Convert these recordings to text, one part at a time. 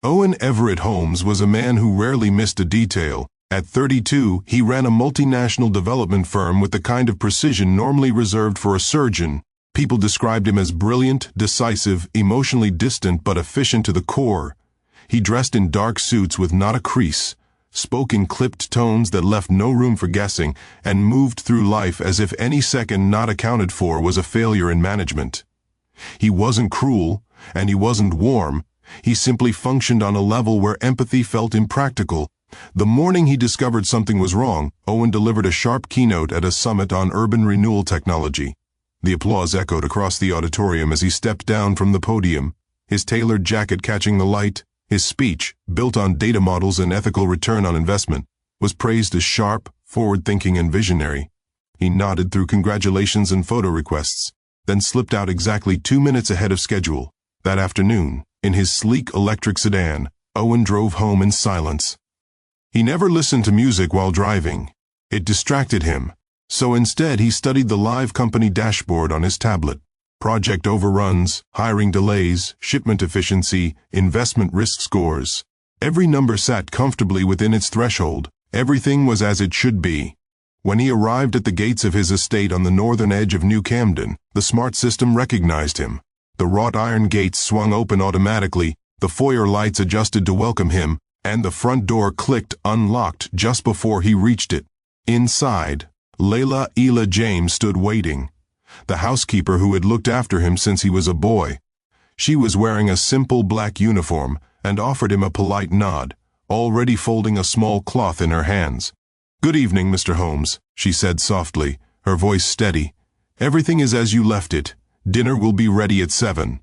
Owen Everett Holmes was a man who rarely missed a detail. At 32, he ran a multinational development firm with the kind of precision normally reserved for a surgeon. People described him as brilliant, decisive, emotionally distant but efficient to the core. He dressed in dark suits with not a crease, spoke in clipped tones that left no room for guessing, and moved through life as if any second not accounted for was a failure in management. He wasn't cruel, and he wasn't warm. He simply functioned on a level where empathy felt impractical. The morning he discovered something was wrong, Owen delivered a sharp keynote at a summit on urban renewal technology. The applause echoed across the auditorium as he stepped down from the podium, his tailored jacket catching the light. His speech, built on data models and ethical return on investment, was praised as sharp, forward-thinking, and visionary. He nodded through congratulations and photo requests, then slipped out exactly 2 minutes ahead of schedule. That afternoon, in his sleek electric sedan, Owen drove home in silence. He never listened to music while driving. It distracted him. So instead he studied the live company dashboard on his tablet. Project overruns, hiring delays, shipment efficiency, investment risk scores. Every number sat comfortably within its threshold. Everything was as it should be. When he arrived at the gates of his estate on the northern edge of New Camden, the smart system recognized him. The wrought iron gates swung open automatically, the foyer lights adjusted to welcome him, and the front door clicked unlocked just before he reached it. Inside, Layla Ela James stood waiting, the housekeeper who had looked after him since he was a boy. She was wearing a simple black uniform and offered him a polite nod, already folding a small cloth in her hands. "Good evening, Mr. Holmes," she said softly, her voice steady. "Everything is as you left it. Dinner will be ready at 7.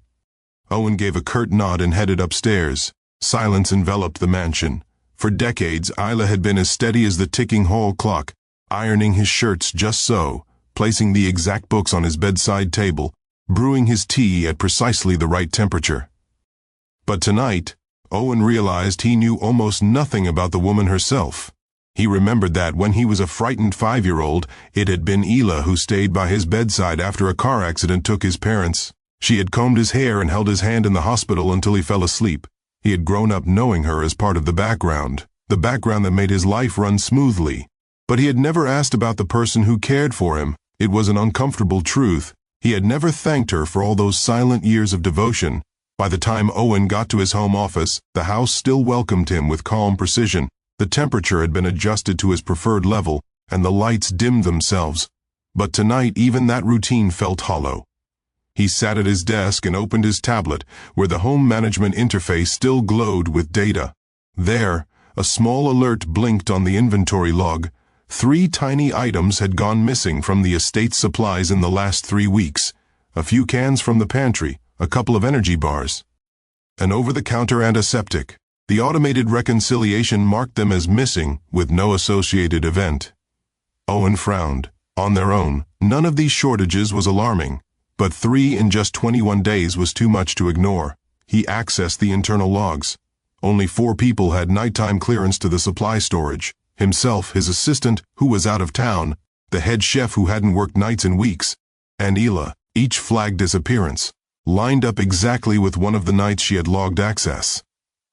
Owen gave a curt nod and headed upstairs. Silence enveloped the mansion. For decades, Isla had been as steady as the ticking hall clock, ironing his shirts just so, placing the exact books on his bedside table, brewing his tea at precisely the right temperature. But tonight, Owen realized he knew almost nothing about the woman herself. He remembered that when he was a frightened 5-year-old, it had been Ela who stayed by his bedside after a car accident took his parents. She had combed his hair and held his hand in the hospital until he fell asleep. He had grown up knowing her as part of the background that made his life run smoothly. But he had never asked about the person who cared for him. It was an uncomfortable truth. He had never thanked her for all those silent years of devotion. By the time Owen got to his home office, the house still welcomed him with calm precision. The temperature had been adjusted to his preferred level, and the lights dimmed themselves. But tonight even that routine felt hollow. He sat at his desk and opened his tablet, where the home management interface still glowed with data. There, a small alert blinked on the inventory log. 3 tiny items had gone missing from the estate's supplies in the last 3 weeks. A few cans from the pantry, a couple of energy bars, an over-the-counter antiseptic. The automated reconciliation marked them as missing, with no associated event. Owen frowned. On their own, none of these shortages was alarming, but 3 in just 21 days was too much to ignore. He accessed the internal logs. Only 4 people had nighttime clearance to the supply storage. Himself, his assistant, who was out of town, the head chef who hadn't worked nights in weeks, and Ela, each flagged disappearance, lined up exactly with one of the nights she had logged access.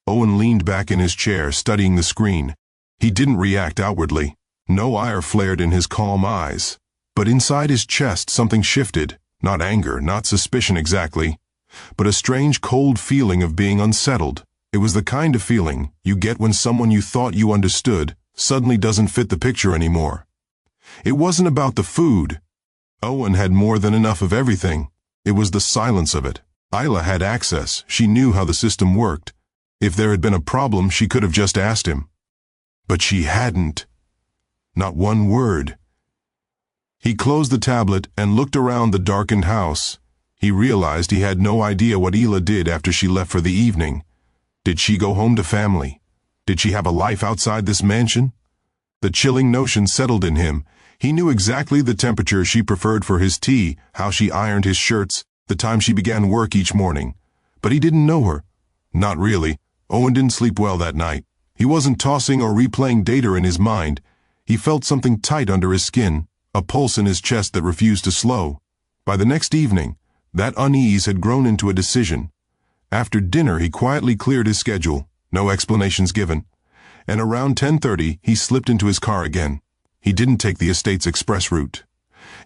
Owen leaned back in his chair, studying the screen. He didn't react outwardly. No ire flared in his calm eyes. But inside his chest something shifted. Not anger, not suspicion exactly, but a strange cold feeling of being unsettled. It was the kind of feeling you get when someone you thought you understood suddenly doesn't fit the picture anymore. It wasn't about the food. Owen had more than enough of everything. It was the silence of it. Isla had access. She knew how the system worked. If there had been a problem, she could have just asked him. But she hadn't. Not one word. He closed the tablet and looked around the darkened house. He realized he had no idea what Ela did after she left for the evening. Did she go home to family? Did she have a life outside this mansion? The chilling notion settled in him. He knew exactly the temperature she preferred for his tea, how she ironed his shirts, the time she began work each morning. But he didn't know her. Not really. Owen didn't sleep well that night. He wasn't tossing or replaying data in his mind. He felt something tight under his skin, a pulse in his chest that refused to slow. By the next evening, that unease had grown into a decision. After dinner, he quietly cleared his schedule. No explanations given. And around 10:30, he slipped into his car again. He didn't take the estate's express route.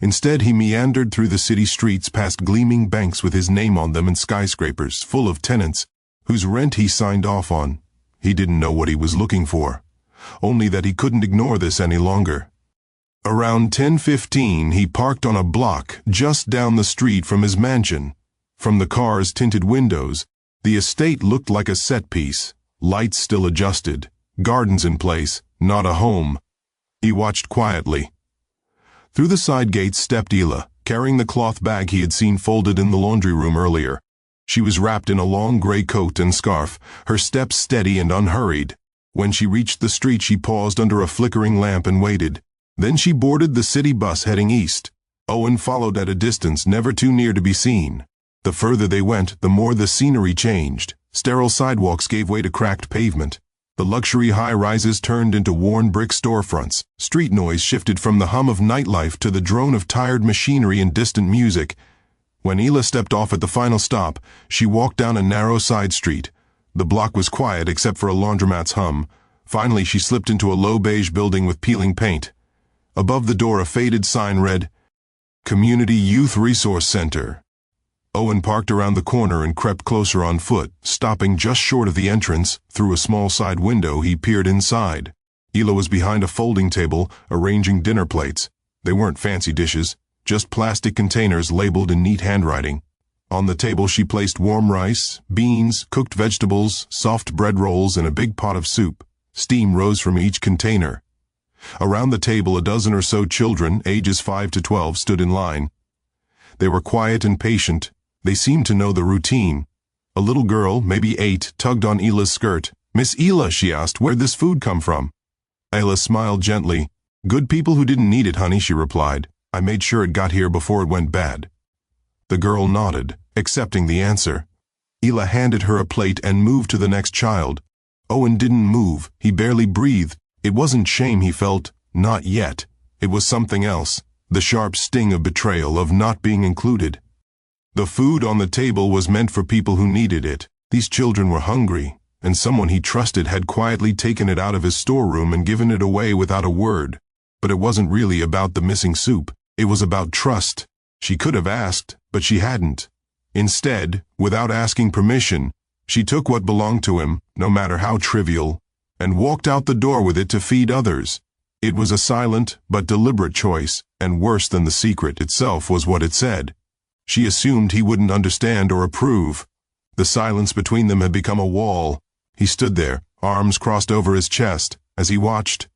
Instead, he meandered through the city streets past gleaming banks with his name on them and skyscrapers full of tenants whose rent he signed off on. He didn't know what he was looking for, only that he couldn't ignore this any longer. Around 10:15, he parked on a block just down the street from his mansion. From the car's tinted windows, the estate looked like a set piece, lights still adjusted, gardens in place, not a home. He watched quietly. Through the side gates stepped Ela, carrying the cloth bag he had seen folded in the laundry room earlier. She was wrapped in a long gray coat and scarf, her steps steady and unhurried. When she reached the street, she paused under a flickering lamp and waited. Then she boarded the city bus heading east. Owen followed at a distance, never too near to be seen. The further they went, the more the scenery changed. Sterile sidewalks gave way to cracked pavement. The luxury high-rises turned into worn brick storefronts. Street noise shifted from the hum of nightlife to the drone of tired machinery and distant music. When Ela stepped off at the final stop, she walked down a narrow side street. The block was quiet except for a laundromat's hum. Finally, she slipped into a low beige building with peeling paint. Above the door, a faded sign read, Community Youth Resource Center. Owen parked around the corner and crept closer on foot, stopping just short of the entrance. Through a small side window, he peered inside. Ela was behind a folding table, arranging dinner plates. They weren't fancy dishes, just plastic containers labeled in neat handwriting. On the table, she placed warm rice, beans, cooked vegetables, soft bread rolls, and a big pot of soup. Steam rose from each container. Around the table, a dozen or so children, ages 5 to 12, stood in line. They were quiet and patient. They seemed to know the routine. A little girl, maybe 8, tugged on Ela's skirt. "Miss Ela," she asked, "where'd this food come from?" Ela smiled gently. "Good people who didn't need it, honey," she replied. "I made sure it got here before it went bad." The girl nodded, accepting the answer. Ela handed her a plate and moved to the next child. Owen didn't move. He barely breathed. It wasn't shame he felt, not yet. It was something else, the sharp sting of betrayal, of not being included. The food on the table was meant for people who needed it. These children were hungry, and someone he trusted had quietly taken it out of his storeroom and given it away without a word. But it wasn't really about the missing soup. It was about trust. She could have asked, but she hadn't. Instead, without asking permission, she took what belonged to him, no matter how trivial, and walked out the door with it to feed others. It was a silent but deliberate choice, and worse than the secret itself was what it said. She assumed he wouldn't understand or approve. The silence between them had become a wall. He stood there, arms crossed over his chest, as he watched.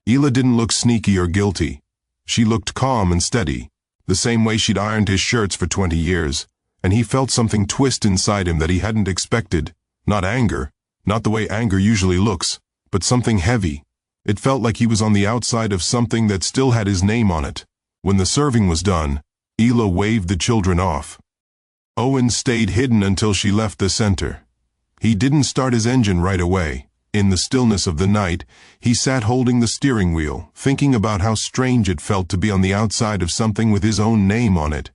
Ela didn't look sneaky or guilty. She looked calm and steady, the same way she'd ironed his shirts for 20 years, and he felt something twist inside him that he hadn't expected. Not anger, not the way anger usually looks, but something heavy. It felt like he was on the outside of something that still had his name on it. When the serving was done, Ela waved the children off. Owen stayed hidden until she left the center. He didn't start his engine right away. In the stillness of the night, he sat holding the steering wheel, thinking about how strange it felt to be on the outside of something with his own name on it.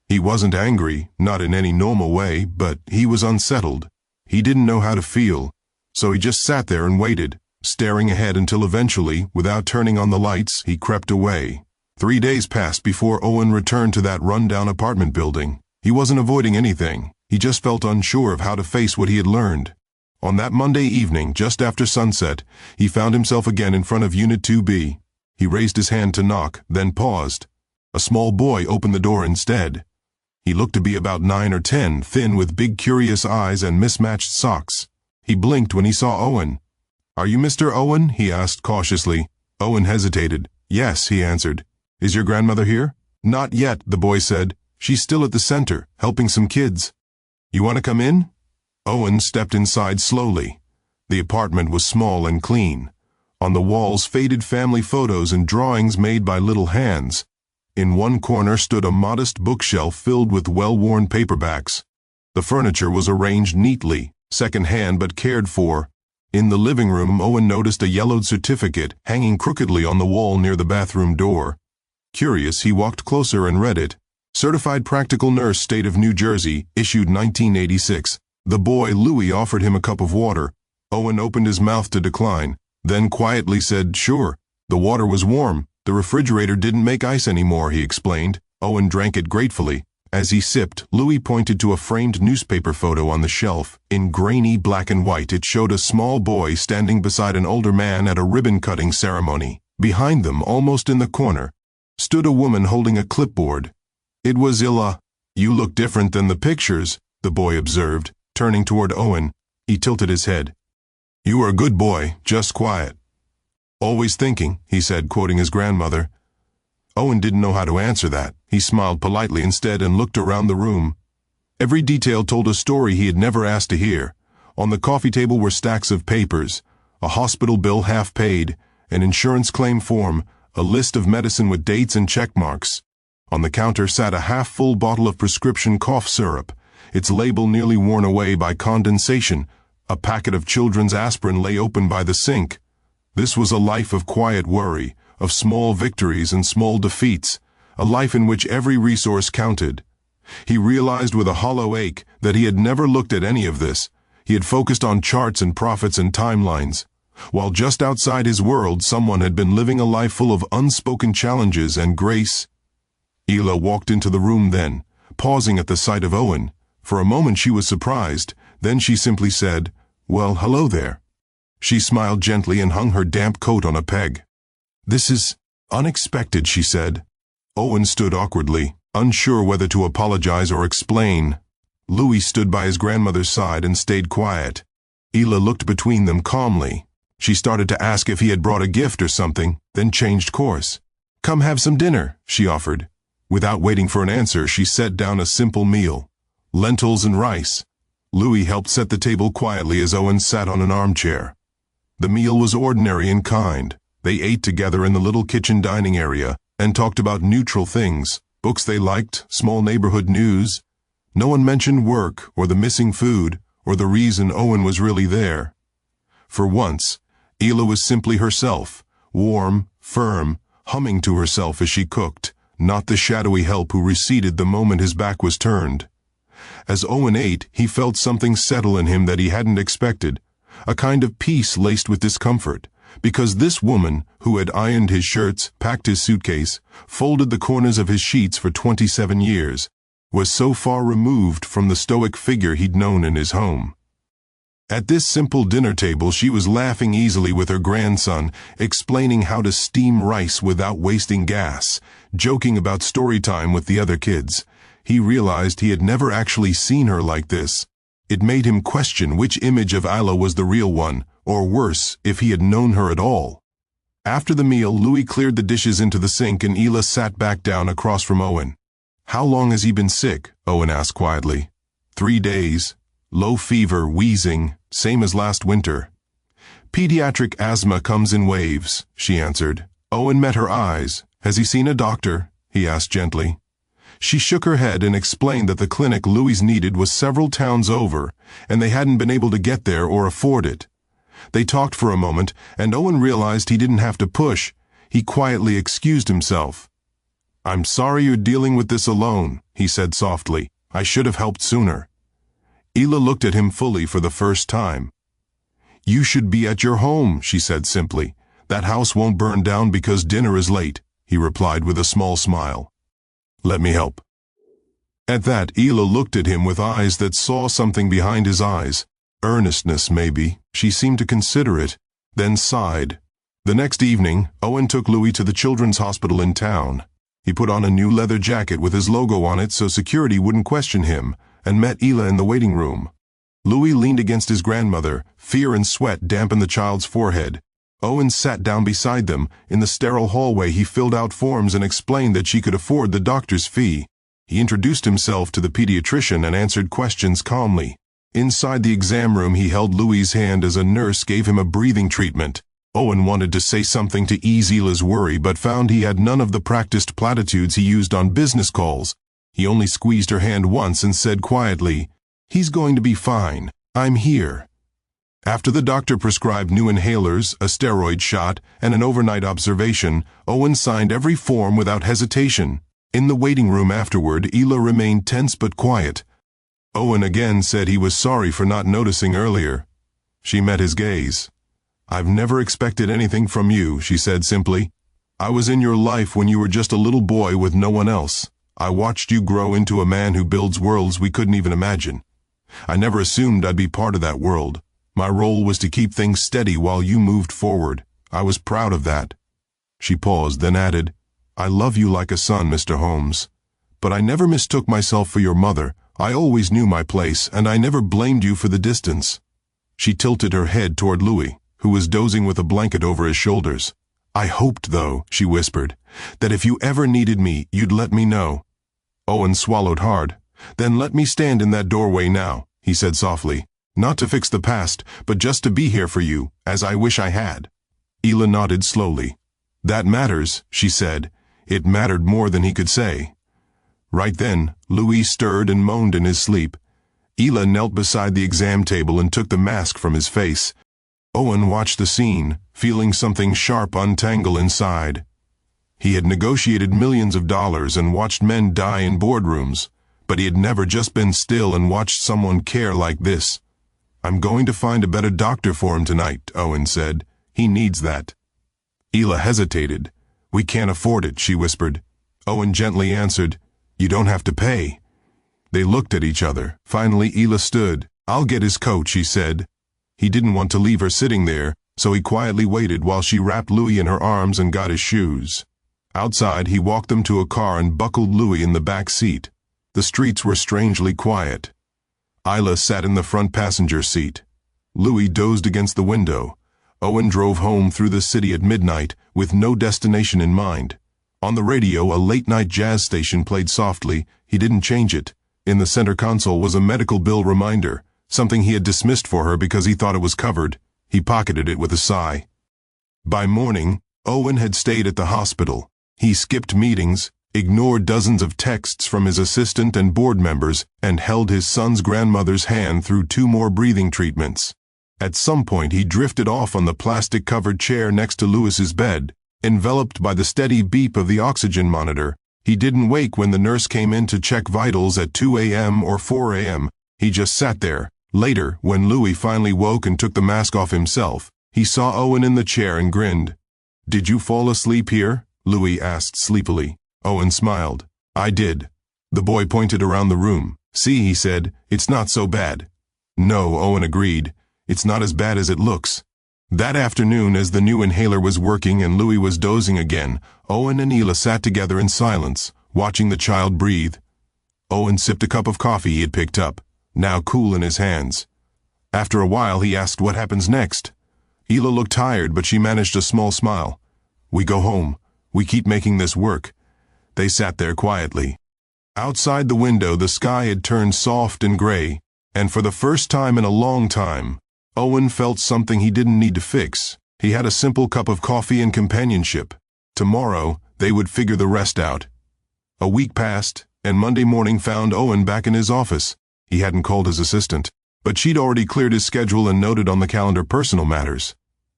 He wasn't angry, not in any normal way, but he was unsettled. He didn't know how to feel, so he just sat there and waited, staring ahead until eventually, without turning on the lights, he crept away. 3 days passed before Owen returned to that run-down apartment building. He wasn't avoiding anything. He just felt unsure of how to face what he had learned. On that Monday evening, just after sunset, he found himself again in front of Unit 2B. He raised his hand to knock, then paused. A small boy opened the door instead. He looked to be about 9 or 10, thin with big curious eyes and mismatched socks. He blinked when he saw Owen. "Are you Mr. Owen?" he asked cautiously. Owen hesitated. "Yes," he answered. "Is your grandmother here?" "Not yet," the boy said. "She's still at the center, helping some kids." "You want to come in?" Owen stepped inside slowly. The apartment was small and clean. On the walls, faded family photos and drawings made by little hands. In one corner stood a modest bookshelf filled with well-worn paperbacks. The furniture was arranged neatly, second-hand but cared for. In the living room, Owen noticed a yellowed certificate hanging crookedly on the wall near the bathroom door. Curious, he walked closer and read it. Certified Practical Nurse, State of New Jersey, issued 1986. The boy, Louis, offered him a cup of water. Owen opened his mouth to decline, then quietly said, "Sure." The water was warm. The refrigerator didn't make ice anymore, he explained. Owen drank it gratefully. As he sipped, Louis pointed to a framed newspaper photo on the shelf. In grainy black and white, it showed a small boy standing beside an older man at a ribbon-cutting ceremony. Behind them, almost in the corner, stood a woman holding a clipboard. It was Illa. "You look different than the pictures," the boy observed, turning toward Owen. He tilted his head. "You are a good boy, just quiet." "Always thinking," he said, quoting his grandmother. Owen didn't know how to answer that. He smiled politely instead and looked around the room. Every detail told a story he had never asked to hear. On the coffee table were stacks of papers, a hospital bill half paid, an insurance claim form, a list of medicine with dates and check marks. On the counter sat a half-full bottle of prescription cough syrup, its label nearly worn away by condensation. A packet of children's aspirin lay open by the sink. This was a life of quiet worry, of small victories and small defeats, a life in which every resource counted. He realized with a hollow ache that he had never looked at any of this. He had focused on charts and profits and timelines, while just outside his world someone had been living a life full of unspoken challenges and grace. Ila walked into the room then, pausing at the sight of Owen. For a moment she was surprised, then she simply said, "Well, hello there." She smiled gently and hung her damp coat on a peg. "This is unexpected," she said. Owen stood awkwardly, unsure whether to apologize or explain. Louis stood by his grandmother's side and stayed quiet. Ila looked between them calmly. She started to ask if he had brought a gift or something, then changed course. "Come have some dinner," she offered. Without waiting for an answer, she set down a simple meal. Lentils and rice. Louis helped set the table quietly as Owen sat on an armchair. The meal was ordinary and kind. They ate together in the little kitchen dining area and talked about neutral things, books they liked, small neighborhood news. No one mentioned work or the missing food or the reason Owen was really there. For once, Ila was simply herself, warm, firm, humming to herself as she cooked, not the shadowy help who receded the moment his back was turned. As Owen ate, he felt something settle in him that he hadn't expected, a kind of peace laced with discomfort, because this woman, who had ironed his shirts, packed his suitcase, folded the corners of his sheets for 27 years, was so far removed from the stoic figure he'd known in his home. At this simple dinner table she was laughing easily with her grandson, explaining how to steam rice without wasting gas, joking about story time with the other kids. He realized he had never actually seen her like this. It made him question which image of Isla was the real one, or worse, if he had known her at all. After the meal, Louis cleared the dishes into the sink and Ila sat back down across from Owen. "How long has he been sick?" Owen asked quietly. 3 days. Low fever, wheezing, same as last winter. "Pediatric asthma comes in waves," she answered. Owen met her eyes. "Has he seen a doctor?" he asked gently. She shook her head and explained that the clinic Louis needed was several towns over, and they hadn't been able to get there or afford it. They talked for a moment, and Owen realized he didn't have to push. He quietly excused himself. "I'm sorry you're dealing with this alone," he said softly. "I should have helped sooner." Ila looked at him fully for the first time. "You should be at your home," she said simply. "That house won't burn down because dinner is late," he replied with a small smile. "Let me help." At that, Ila looked at him with eyes that saw something behind his eyes. Earnestness, maybe. She seemed to consider it, then sighed. The next evening, Owen took Louis to the children's hospital in town. He put on a new leather jacket with his logo on it so security wouldn't question him, and met Ila in the waiting room. Louis leaned against his grandmother. Fear and sweat dampened the child's forehead. Owen sat down beside them. In the sterile hallway he filled out forms and explained that she could afford the doctor's fee. He introduced himself to the pediatrician and answered questions calmly. Inside the exam room he held Louis's hand as a nurse gave him a breathing treatment. Owen wanted to say something to ease Ila's worry, but found he had none of the practiced platitudes he used on business calls. He only squeezed her hand once and said quietly, "He's going to be fine. I'm here." After the doctor prescribed new inhalers, a steroid shot, and an overnight observation, Owen signed every form without hesitation. In the waiting room afterward, Ila remained tense but quiet. Owen again said he was sorry for not noticing earlier. She met his gaze. "I've never expected anything from you," she said simply. "I was in your life when you were just a little boy with no one else. I watched you grow into a man who builds worlds we couldn't even imagine. I never assumed I'd be part of that world. My role was to keep things steady while you moved forward. I was proud of that." She paused, then added, "I love you like a son, Mr. Holmes. But I never mistook myself for your mother. I always knew my place, and I never blamed you for the distance." She tilted her head toward Louis, who was dozing with a blanket over his shoulders. "I hoped, though," she whispered, "that if you ever needed me, you'd let me know." Owen swallowed hard. "Then let me stand in that doorway now," he said softly. "Not to fix the past, but just to be here for you, as I wish I had." Ela nodded slowly. "That matters," she said. It mattered more than he could say. Right then, Louis stirred and moaned in his sleep. Ela knelt beside the exam table and took the mask from his face. Owen watched the scene, feeling something sharp untangle inside. He had negotiated millions of dollars and watched men die in boardrooms, but he had never just been still and watched someone care like this. "I'm going to find a better doctor for him tonight," Owen said. "He needs that." Ela hesitated. "We can't afford it," she whispered. Owen gently answered, "You don't have to pay." They looked at each other. Finally, Ela stood. "I'll get his coat," she said. He didn't want to leave her sitting there, so he quietly waited while she wrapped Louis in her arms and got his shoes. Outside, he walked them to a car and buckled Louis in the back seat. The streets were strangely quiet. Isla sat in the front passenger seat. Louis dozed against the window. Owen drove home through the city at midnight, with no destination in mind. On the radio, a late-night jazz station played softly. He didn't change it. In the center console was a medical bill reminder, something he had dismissed for her because he thought it was covered. He pocketed it with a sigh. By morning, Owen had stayed at the hospital. He skipped meetings, ignored dozens of texts from his assistant and board members, and held his son's grandmother's hand through 2 more breathing treatments. At some point, he drifted off on the plastic-covered chair next to Louis's bed, enveloped by the steady beep of the oxygen monitor. He didn't wake when the nurse came in to check vitals at 2 a.m. or 4 a.m. He just sat there. Later, when Louis finally woke and took the mask off himself, he saw Owen in the chair and grinned. "Did you fall asleep here?" Louis asked sleepily. Owen smiled. "I did." The boy pointed around the room. "See," he said, "it's not so bad." "No," Owen agreed. "It's not as bad as it looks." That afternoon, as the new inhaler was working and Louis was dozing again, Owen and Ela sat together in silence, watching the child breathe. Owen sipped a cup of coffee he had picked up, now cool in his hands. After a while, he asked, "What happens next?" Ela looked tired, but she managed a small smile. "We go home. We keep making this work." They sat there quietly. Outside the window, the sky had turned soft and gray, and for the first time in a long time, Owen felt something he didn't need to fix. He had a simple cup of coffee and companionship. Tomorrow, they would figure the rest out. A week passed, and Monday morning found Owen back in his office. He hadn't called his assistant, but she'd already cleared his schedule and noted on the calendar personal matters.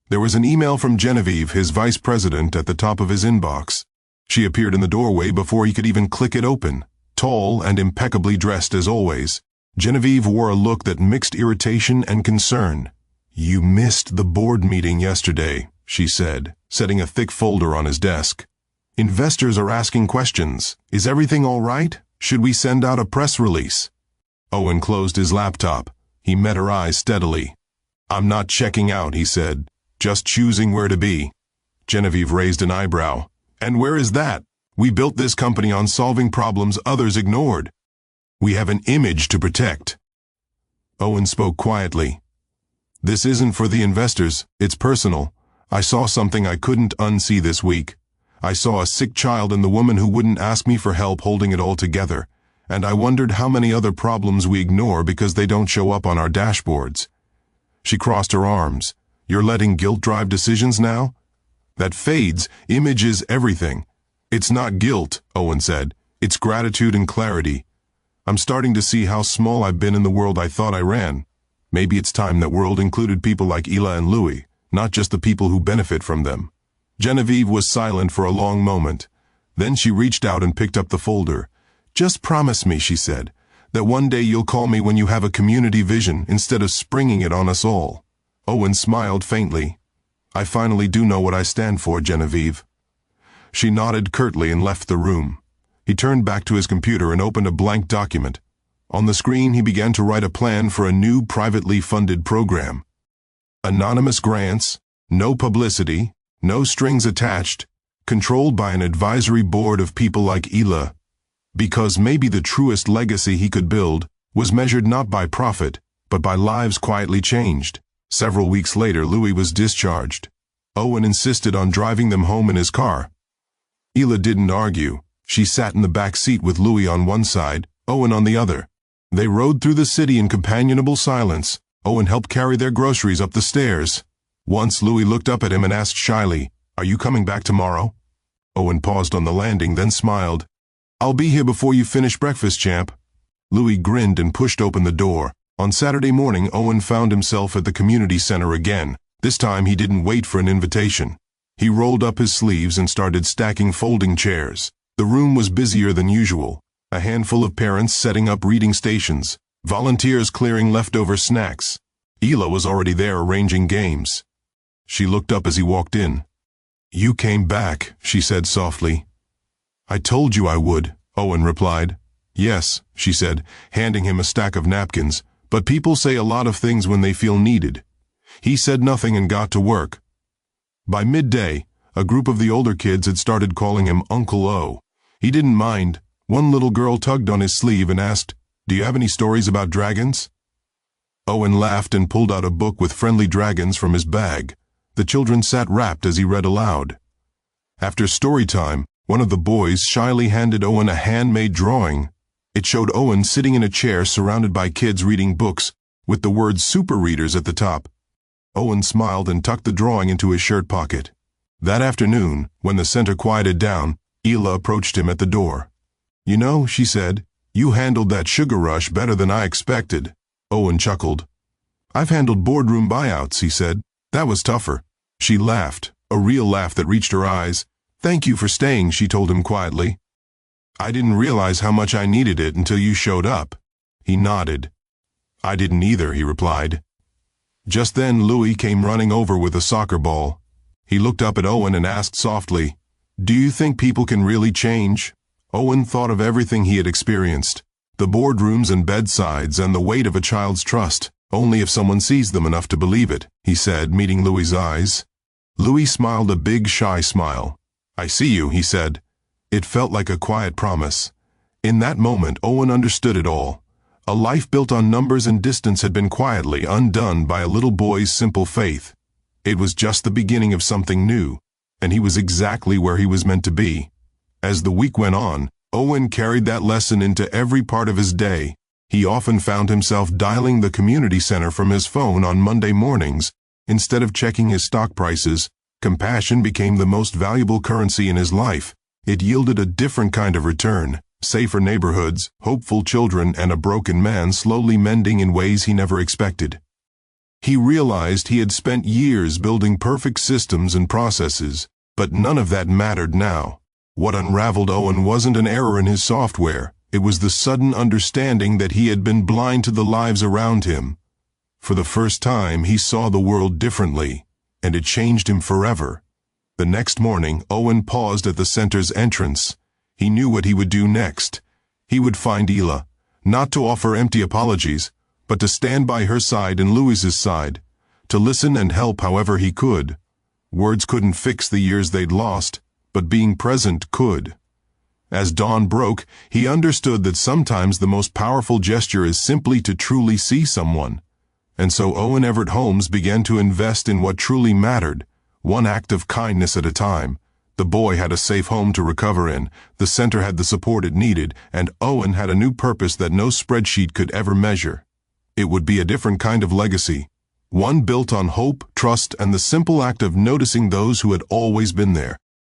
There was an email from Genevieve, his vice president, at the top of his inbox. She appeared in the doorway before he could even click it open. Tall and impeccably dressed as always, Genevieve wore a look that mixed irritation and concern. "You missed the board meeting yesterday," she said, setting a thick folder on his desk. "Investors are asking questions. Is everything all right? Should we send out a press release?" Owen closed his laptop. He met her eyes steadily. "I'm not checking out," he said. "Just choosing where to be." Genevieve raised an eyebrow. "And where is that? We built this company on solving problems others ignored. We have an image to protect." Owen spoke quietly. "This isn't for the investors. It's personal. I saw something I couldn't unsee this week. I saw a sick child and the woman who wouldn't ask me for help holding it all together. And I wondered how many other problems we ignore because they don't show up on our dashboards." She crossed her arms. "You're letting guilt drive decisions now? That fades. Image is everything." "It's not guilt," Owen said. "It's gratitude and clarity. I'm starting to see how small I've been in the world I thought I ran. Maybe it's time that world included people like Ela and Louis, not just the people who benefit from them." Genevieve was silent for a long moment. Then she reached out and picked up the folder. "Just promise me," she said, "that one day you'll call me when you have a community vision instead of springing it on us all." Owen smiled faintly. "I finally do know what I stand for, Genevieve." She nodded curtly and left the room. He turned back to his computer and opened a blank document. On the screen, he began to write a plan for a new privately funded program. Anonymous grants, no publicity, no strings attached, controlled by an advisory board of people like Ela. Because maybe the truest legacy he could build was measured not by profit, but by lives quietly changed. Several weeks later, Louis was discharged. Owen insisted on driving them home in his car. Ela didn't argue. She sat in the back seat with Louis on one side, Owen on the other. They rode through the city in companionable silence. Owen helped carry their groceries up the stairs. Once Louis looked up at him and asked shyly, "Are you coming back tomorrow?" Owen paused on the landing, then smiled. "I'll be here before you finish breakfast, champ." Louis grinned and pushed open the door. On Saturday morning, Owen found himself at the community center again. This time he didn't wait for an invitation. He rolled up his sleeves and started stacking folding chairs. The room was busier than usual. A handful of parents setting up reading stations, volunteers clearing leftover snacks. Ela was already there arranging games. She looked up as he walked in. "You came back," she said softly. "I told you I would," Owen replied. "Yes," she said, handing him a stack of napkins, "but people say a lot of things when they feel needed." He said nothing and got to work. By midday, a group of the older kids had started calling him Uncle O. He didn't mind. One little girl tugged on his sleeve and asked, "Do you have any stories about dragons?" Owen laughed and pulled out a book with friendly dragons from his bag. The children sat rapt as he read aloud. After story time, one of the boys shyly handed Owen a handmade drawing. It showed Owen sitting in a chair surrounded by kids reading books, with the words super readers at the top. Owen smiled and tucked the drawing into his shirt pocket. That afternoon, when the center quieted down, Ela approached him at the door. "You know," she said, "you handled that sugar rush better than I expected." Owen chuckled. "I've handled boardroom buyouts," he said. "That was tougher." She laughed, a real laugh that reached her eyes. "Thank you for staying," she told him quietly. "I didn't realize how much I needed it until you showed up." He nodded. "I didn't either," he replied. Just then Louis came running over with a soccer ball. He looked up at Owen and asked softly, "Do you think people can really change?" Owen thought of everything he had experienced, the boardrooms and bedsides and the weight of a child's trust. "Only if someone sees them enough to believe it," he said, meeting Louis's eyes. Louis smiled a big, shy smile. "I see you," he said. It felt like a quiet promise. In that moment, Owen understood it all. A life built on numbers and distance had been quietly undone by a little boy's simple faith. It was just the beginning of something new, and he was exactly where he was meant to be. As the week went on, Owen carried that lesson into every part of his day. He often found himself dialing the community center from his phone on Monday mornings. Instead of checking his stock prices, compassion became the most valuable currency in his life. It yielded a different kind of return. Safer neighborhoods, hopeful children, and a broken man slowly mending in ways he never expected. He realized he had spent years building perfect systems and processes, but none of that mattered now. What unraveled Owen wasn't an error in his software. It was the sudden understanding that he had been blind to the lives around him. For the first time, he saw the world differently, and it changed him forever. The next morning, Owen paused at the center's entrance. He knew what he would do next. He would find Ela, not to offer empty apologies, but to stand by her side and Louis's side, to listen and help however he could. Words couldn't fix the years they'd lost, but being present could. As dawn broke, he understood that sometimes the most powerful gesture is simply to truly see someone. And so Owen Everett Holmes began to invest in what truly mattered, one act of kindness at a time. The boy had a safe home to recover in, the center had the support it needed, and Owen had a new purpose that no spreadsheet could ever measure. It would be a different kind of legacy, one built on hope, trust, and the simple act of noticing those who had always been there.